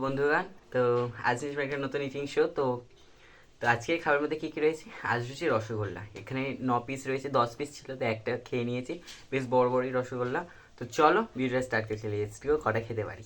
বন্ধুগণ, তো আজ একটা নতুন ইটিং শো। তো তো আজকে খাবার মধ্যে কী কী রয়েছে? আজ রয়েছে রসগোল্লা। এখানে 9 পিস রয়েছে, 10 পিস ছিল, তো একটা খেয়ে নিয়েছি। বেশ বড় বড়ই রসগোল্লা। তো চলো ভিডিওটা স্টার্ট করে চলে যাচ্ছি, কটা খেতে পারি।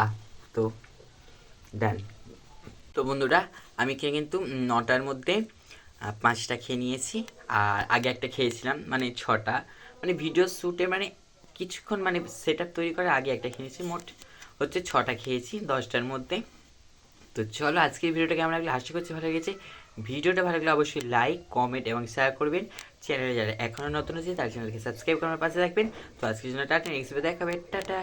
আহ তো ডান। তো বন্ধুরা, আমি খেয়ে কিন্তু 9টার মধ্যে 5টা খেয়ে নিয়েছি। আর আগে একটা খেয়েছিলাম, মানে 6টা, মানে ভিডিও শ্যুটে মানে কিছুক্ষণ মানে সেট আপ তৈরি করার আগে একটা খেয়েছি। মোট হচ্ছে 6টা খেয়েছি 10টার মধ্যে। তো চলো আজকের ভিডিওটা কেমন লাগলো, আশা করছি ভালো লেগেছে। ভিডিওটা ভালো লাগলে অবশ্যই লাইক, কমেন্ট এবং শেয়ার করবেন। চ্যানেলে যারা এখনও নতুন আছে তার চ্যানেলকে সাবস্ক্রাইব করার পাশে রাখবেন। তো আজকের জন্য টাটা, নেক্সট ভিডিও দেখাবে, টাটা।